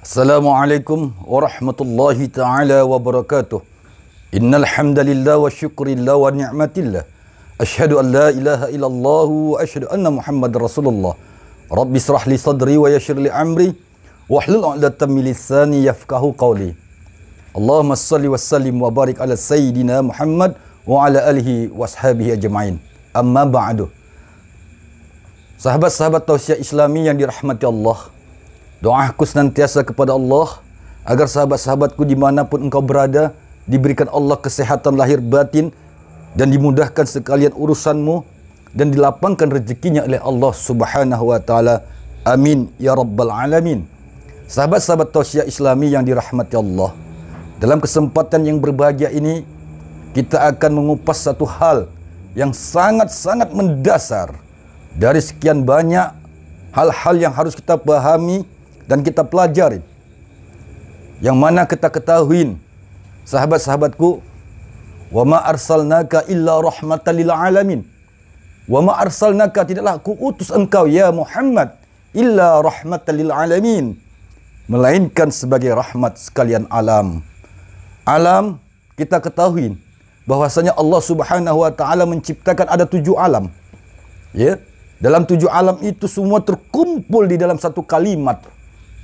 Assalamualaikum warahmatullahi ta'ala wabarakatuh. Innal hamdalillah wa syukrillah wa ni'matillah. Asyhadu an la ilaha illallah wa asyhadu anna Muhammadar Rasulullah. Rabbi israh li sadri wa yassir li amri wahlul 'uqdatam min lisani yafqahu qawli. Allahumma shalli wa sallim wa barik ala sayyidina Muhammad wa ala alihi washabihi ajma'in. Amma ba'du. Sahabat-sahabat tausiah Islami yang dirahmati Allah, doaku senantiasa kepada Allah agar sahabat-sahabatku dimanapun engkau berada diberikan Allah kesehatan lahir batin dan dimudahkan sekalian urusanmu dan dilapangkan rezekinya oleh Allah Subhanahu wa taala. Amin ya rabbal alamin. Sahabat-sahabat tausiah Islami yang dirahmati Allah, dalam kesempatan yang berbahagia ini kita akan mengupas satu hal yang sangat-sangat mendasar dari sekian banyak hal-hal yang harus kita pahami dan kita pelajari, yang mana kita ketahui, sahabat-sahabatku, wa ma arsalnaka illa rahmatan lil alamin. Wa ma arsalnaka, tidaklah aku utus engkau ya Muhammad illa rahmatan lil alamin, melainkan sebagai rahmat sekalian alam. Alam, kita ketahui bahwasanya Allah Subhanahu wa taala menciptakan ada 7 alam. Ya, dalam 7 alam itu semua terkumpul di dalam satu kalimat.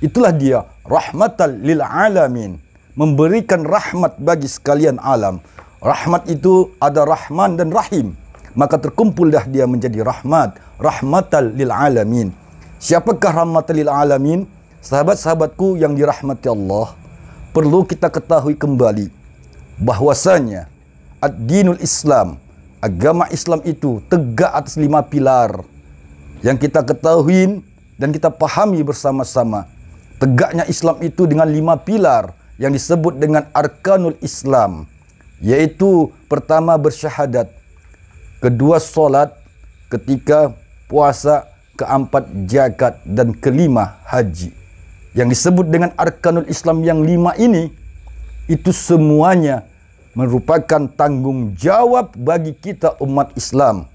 Itulah dia rahmatan lil alamin, memberikan rahmat bagi sekalian alam. Rahmat itu ada Rahman dan Rahim, maka terkumpul dah dia menjadi rahmat, rahmatan lil alamin. Siapakah rahmatan lil alamin? Sahabat-sahabatku yang dirahmati Allah, perlu kita ketahui kembali bahwasanya ad-dinul Islam, agama Islam itu tegak atas 5 pilar yang kita ketahui dan kita pahami bersama-sama. Tegaknya Islam itu dengan 5 pilar yang disebut dengan arkanul Islam, yaitu pertama bersyahadat, kedua solat, ketiga puasa, keempat zakat, dan kelima haji. Yang disebut dengan arkanul Islam yang 5 ini, itu semuanya merupakan tanggung jawab bagi kita umat Islam,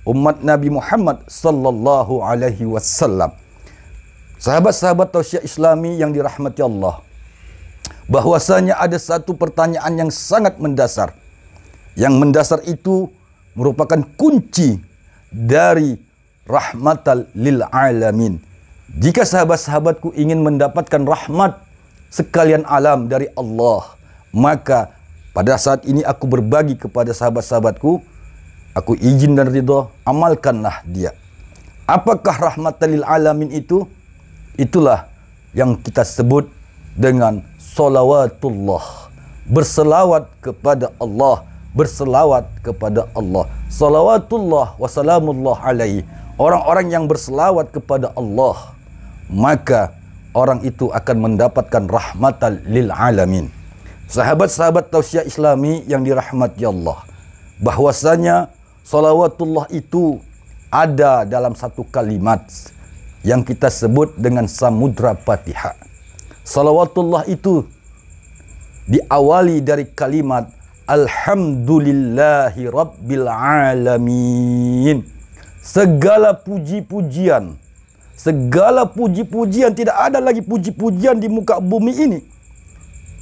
umat Nabi Muhammad sallallahu alaihi wasallam. Sahabat-sahabat tausiah Islami yang dirahmati Allah, bahwasanya ada satu pertanyaan yang sangat mendasar. Yang mendasar itu merupakan kunci dari rahmatan lil alamin. Jika sahabat-sahabatku ingin mendapatkan rahmat sekalian alam dari Allah, maka pada saat ini aku berbagi kepada sahabat-sahabatku, aku izin dan ridha, amalkanlah dia. Apakah rahmatan lil alamin itu? Itulah yang kita sebut dengan salawatullah, berselawat kepada Allah, berselawat kepada Allah. Salawatullah wa salamullah alaihi. Orang-orang yang berselawat kepada Allah, maka orang itu akan mendapatkan rahmatan lil alamin. Sahabat-sahabat tausiah Islami yang dirahmati Allah, bahwasanya salawatullah itu ada dalam satu kalimat yang kita sebut dengan samudra Fatihah. Salawatullah itu diawali dari kalimat alhamdulillahi rabbil alamin. Segala puji-pujian, segala puji-pujian, tidak ada lagi puji-pujian di muka bumi ini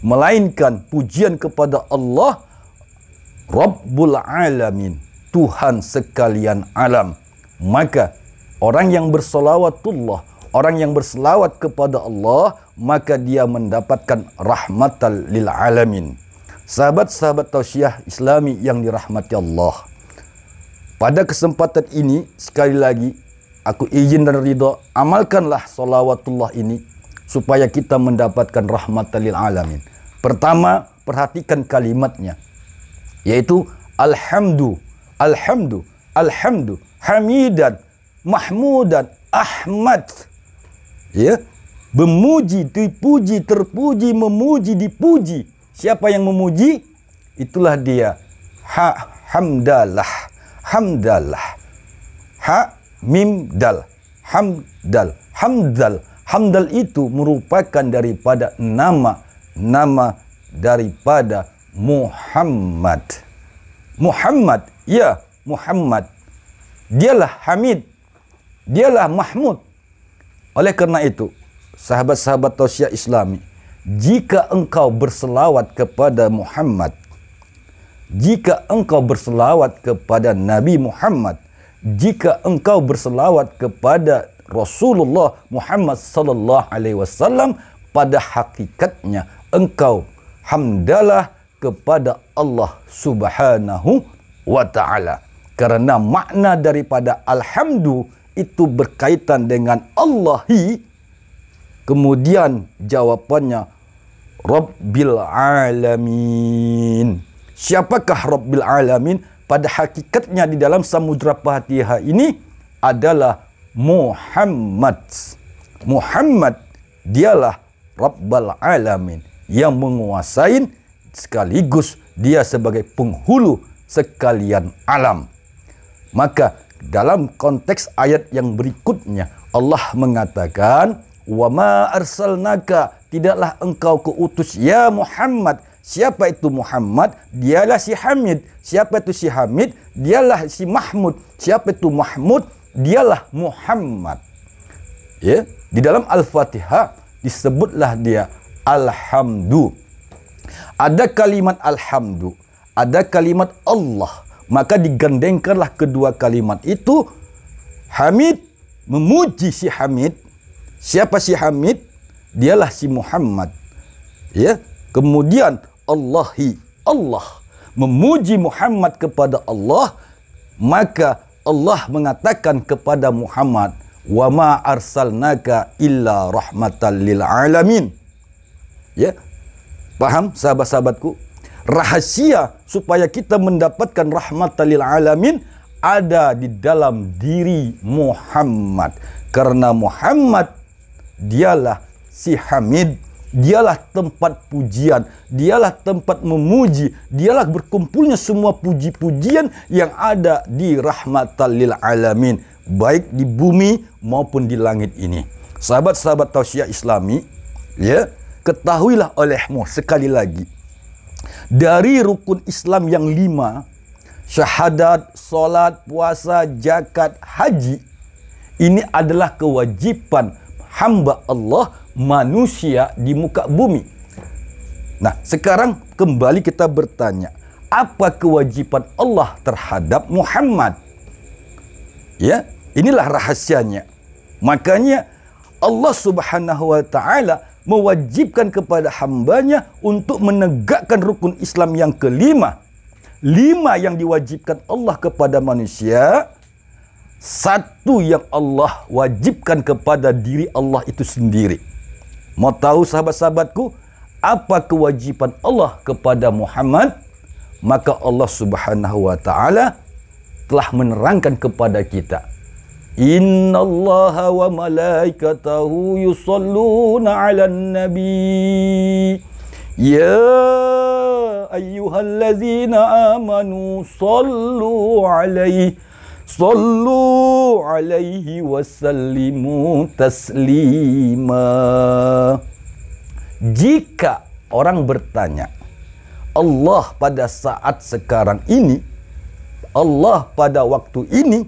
melainkan pujian kepada Allah Rabbul Alamin, Tuhan sekalian alam. Maka orang yang bersalawatullah, orang yang berselawat kepada Allah, maka dia mendapatkan rahmatan lil alamin. Sahabat-sahabat tausiah Islami yang dirahmati Allah, pada kesempatan ini sekali lagi aku izin dan ridha, amalkanlah salawatullah ini supaya kita mendapatkan rahmatan lil alamin. Pertama, perhatikan kalimatnya, yaitu alhamdu, alhamdu, alhamdu, hamidan, mahmudan, ahmad. Ya, memuji, dipuji, terpuji, memuji, dipuji. Siapa yang memuji? Itulah dia. Hamdalah, hamdalah. Ha, mim, dal. Hamdal, hamdal. Hamdal itu merupakan daripada nama daripada Muhammad. Muhammad, ya Muhammad. Dialah Hamid, dialah Mahmud. Oleh kerana itu, sahabat-sahabat tausiah Islami, jika engkau berselawat kepada Muhammad, jika engkau berselawat kepada Nabi Muhammad, jika engkau berselawat kepada Rasulullah Muhammad sallallahu alaihi wasallam, pada hakikatnya engkau hamdalah kepada Allah Subhanahu wa taala. Karena makna daripada alhamdu itu berkaitan dengan Allahi. Kemudian jawapannya Rabbil Alamin. Siapakah Rabbil Alamin? Pada hakikatnya di dalam samudra Fatihah ini adalah Muhammad. Muhammad dialah Rabbul Alamin, yang menguasai sekaligus dia sebagai penghulu sekalian alam. Maka dalam konteks ayat yang berikutnya Allah mengatakan, wa ma arsalnaka, tidaklah engkau keutus ya Muhammad. Siapa itu Muhammad? Dialah si Hamid. Siapa itu si Hamid? Dialah si Mahmud. Siapa itu Mahmud? Dialah Muhammad. Ya, di dalam Al-Fatihah disebutlah dia alhamdu. Ada kalimat alhamdu, ada kalimat Allah. Maka digandengkanlah kedua kalimat itu. Hamid, memuji si Hamid. Siapa si Hamid? Dialah si Muhammad. Ya. Kemudian Allahi, Allah, memuji Muhammad kepada Allah. Maka Allah mengatakan kepada Muhammad, wa ma arsalnaka illa rahmatan lil alamin. Ya. Paham sahabat-sahabatku? Rahasia supaya kita mendapatkan rahmatan lil alamin ada di dalam diri Muhammad. Karena Muhammad dialah si Hamid, dialah tempat pujian, dialah tempat memuji, dialah berkumpulnya semua puji-pujian yang ada di rahmatan lil alamin, baik di bumi maupun di langit ini. Sahabat-sahabat tausiah Islami, ya, ketahuilah olehmu sekali lagi, dari rukun Islam yang 5, syahadat, solat, puasa, zakat, haji, ini adalah kewajiban hamba Allah, manusia di muka bumi. Nah, sekarang kembali kita bertanya, apa kewajiban Allah terhadap Muhammad? Ya, inilah rahasianya. Makanya Allah Subhanahu wa taala mewajibkan kepada hambanya untuk menegakkan rukun Islam yang kelima. 5 yang diwajibkan Allah kepada manusia, 1 yang Allah wajibkan kepada diri Allah itu sendiri. Mau tahu sahabat-sahabatku, apa kewajiban Allah kepada Muhammad? Maka Allah Subhanahu wa taala telah menerangkan kepada kita, innallaha wa malaikatahu yusalluna 'alan nabi ya ayyuhallazina amanu sallu alaihi wasallimu taslima. Jika orang bertanya, Allah pada saat sekarang ini, Allah pada waktu ini,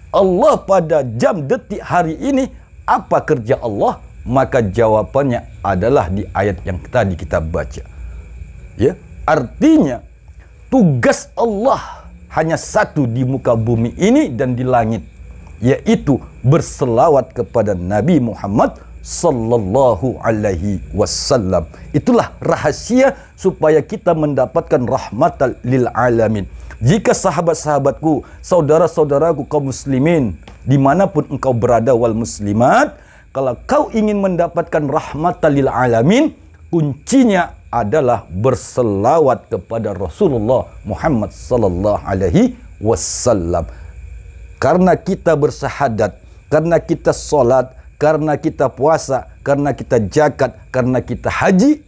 Allah pada jam detik hari ini, apa kerja Allah? Maka jawabannya adalah di ayat yang tadi kita baca. Ya, artinya tugas Allah hanya satu di muka bumi ini dan di langit, yaitu berselawat kepada Nabi Muhammad sallallahu alaihi wasallam. Itulah rahasia supaya kita mendapatkan rahmatan lil alamin. Jika sahabat-sahabatku, saudara-saudaraku kaum muslimin, dimanapun engkau berada wal muslimat, kalau kau ingin mendapatkan rahmatan lil alamin, kuncinya adalah berselawat kepada Rasulullah Muhammad sallallahu alaihi wasallam. Karena kita bersyahadat, karena kita solat, karena kita puasa, karena kita zakat, karena kita haji.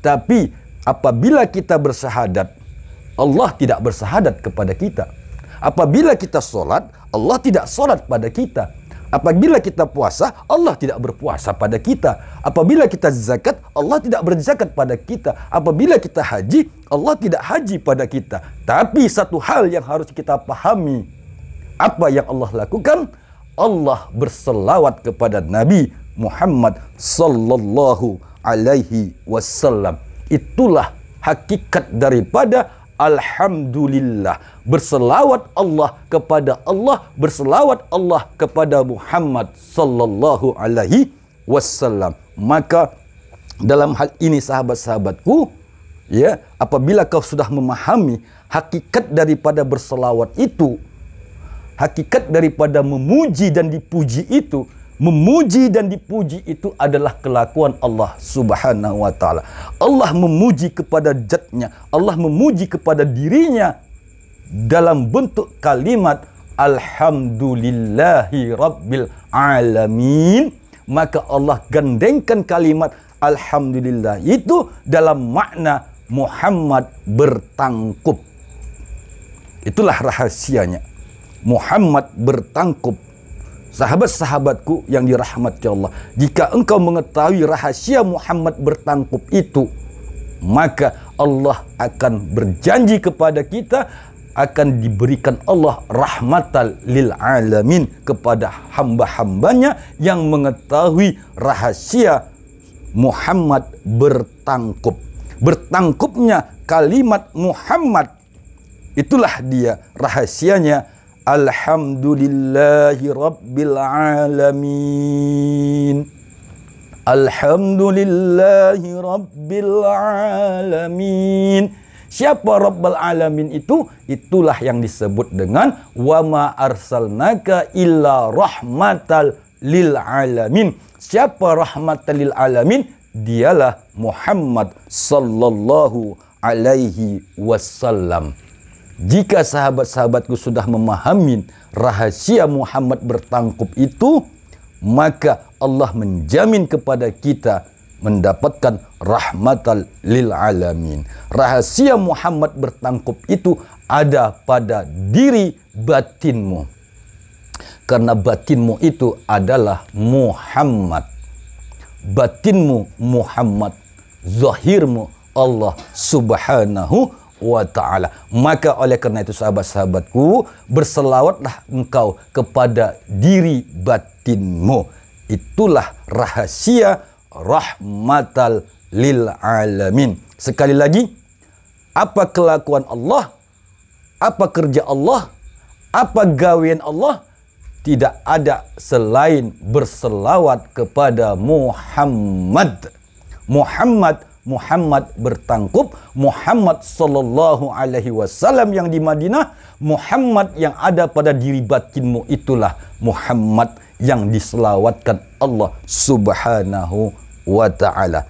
Tapi apabila kita bersyahadat, Allah tidak bersyahadat kepada kita. Apabila kita solat, Allah tidak solat pada kita. Apabila kita puasa, Allah tidak berpuasa pada kita. Apabila kita zakat, Allah tidak berzakat pada kita. Apabila kita haji, Allah tidak haji pada kita. Tapi satu hal yang harus kita pahami, apa yang Allah lakukan? Allah berselawat kepada Nabi Muhammad sallallahu alaihi wasallam. Itulah hakikat daripada alhamdulillah. Berselawat Allah kepada Allah, berselawat Allah kepada Muhammad sallallahu alaihi wasallam. Maka dalam hal ini sahabat-sahabatku, ya, apabila kau sudah memahami hakikat daripada berselawat itu, hakikat daripada memuji dan dipuji itu, memuji dan dipuji itu adalah kelakuan Allah Subhanahu wa taala. Allah memuji kepada zatnya, Allah memuji kepada dirinya dalam bentuk kalimat alhamdulillahi rabbil alamin. Maka Allah gandengkan kalimat alhamdulillah itu dalam makna Muhammad bertangkup. Itulah rahasianya. Muhammad bertangkup. Sahabat-sahabatku yang dirahmati Allah, jika engkau mengetahui rahasia Muhammad bertangkup itu, maka Allah akan berjanji kepada kita akan diberikan Allah rahmatan lil alamin kepada hamba-hambanya yang mengetahui rahasia Muhammad bertangkup. Bertangkupnya kalimat Muhammad, itulah dia rahasianya. Alhamdulillahi rabbil alamin. Alhamdulillahi rabbil alamin. Siapa Rabbul Alamin itu? Itulah yang disebut dengan wa ma arsalnaka illa rahmatal lil alamin. Siapa rahmatal lil alamin? Dialah Muhammad sallallahu alaihi wasallam. Jika sahabat-sahabatku sudah memahami rahasia Muhammad bertangkup itu, maka Allah menjamin kepada kita mendapatkan rahmatan lil alamin. Rahasia Muhammad bertangkup itu ada pada diri batinmu. Karena batinmu itu adalah Muhammad. Batinmu Muhammad, zahirmu Allah Subhanahu wa ta'ala. Maka oleh karena itu sahabat-sahabatku, berselawatlah engkau kepada diri batinmu. Itulah rahasia rahmatal lil alamin. Sekali lagi, apa kelakuan Allah? Apa kerja Allah? Apa gawean Allah? Tidak ada selain berselawat kepada Muhammad. Muhammad bertangkup, Muhammad sallallahu alaihi wasallam yang di Madinah, Muhammad yang ada pada diri batinmu, itulah Muhammad yang diselawatkan Allah Subhanahu wa ta'ala.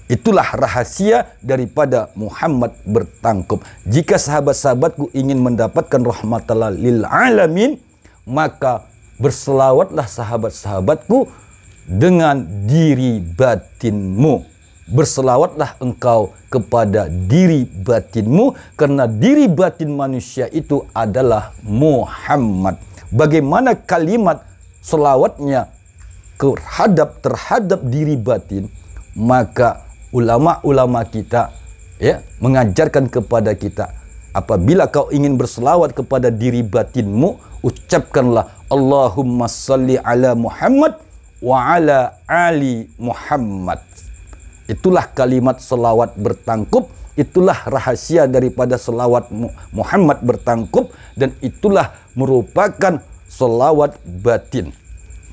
Itulah rahasia daripada Muhammad bertangkup. Jika sahabat-sahabatku ingin mendapatkan rahmatan lil alamin, maka berselawatlah sahabat-sahabatku dengan diri batinmu. Berselawatlah engkau kepada diri batinmu, karena diri batin manusia itu adalah Muhammad. Bagaimana kalimat selawatnya terhadap diri batin, maka ulama-ulama kita mengajarkan kepada kita, apabila kau ingin berselawat kepada diri batinmu, ucapkanlah Allahumma salli ala Muhammad wa ala ali Muhammad. Itulah kalimat selawat bertangkup, itulah rahasia daripada selawat Muhammad bertangkup, dan itulah merupakan selawat batin.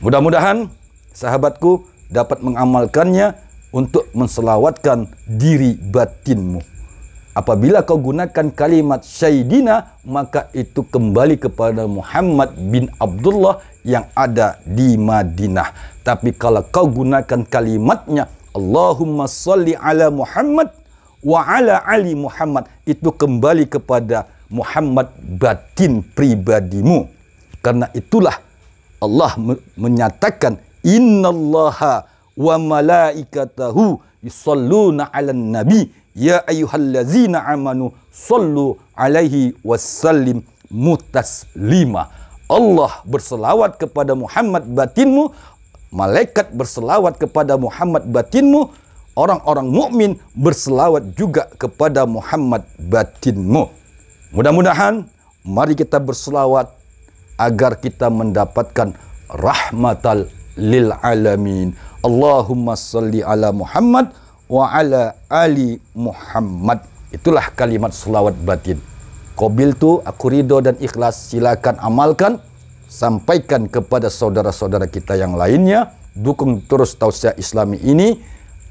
Mudah-mudahan sahabatku dapat mengamalkannya untuk menselawatkan diri batinmu. Apabila kau gunakan kalimat Sayyidina, maka itu kembali kepada Muhammad bin Abdullah yang ada di Madinah. Tapi kalau kau gunakan kalimatnya Allahumma salli ala Muhammad wa ala ali Muhammad, itu kembali kepada Muhammad batin pribadimu. Karena itulah Allah menyatakan innallaha wa malaikatahu yusalluna 'alan nabi ya ayyuhallazina amanu sallu alaihi wasallim mutaslima. Allah berselawat kepada Muhammad batinmu, malaikat berselawat kepada Muhammad batinmu, orang-orang mukmin berselawat juga kepada Muhammad batinmu. Mudah-mudahan mari kita berselawat agar kita mendapatkan rahmatal lil alamin. Allahumma salli ala Muhammad wa ala ali Muhammad. Itulah kalimat selawat batin. Qabil tu, aku ridho dan ikhlas. Silakan amalkan, sampaikan kepada saudara-saudara kita yang lainnya. Dukung terus tausiah Islami ini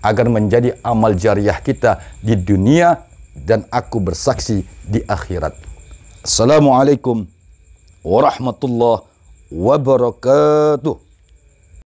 agar menjadi amal jariah kita di dunia dan aku bersaksi di akhirat. Assalamualaikum warahmatullahi wabarakatuh.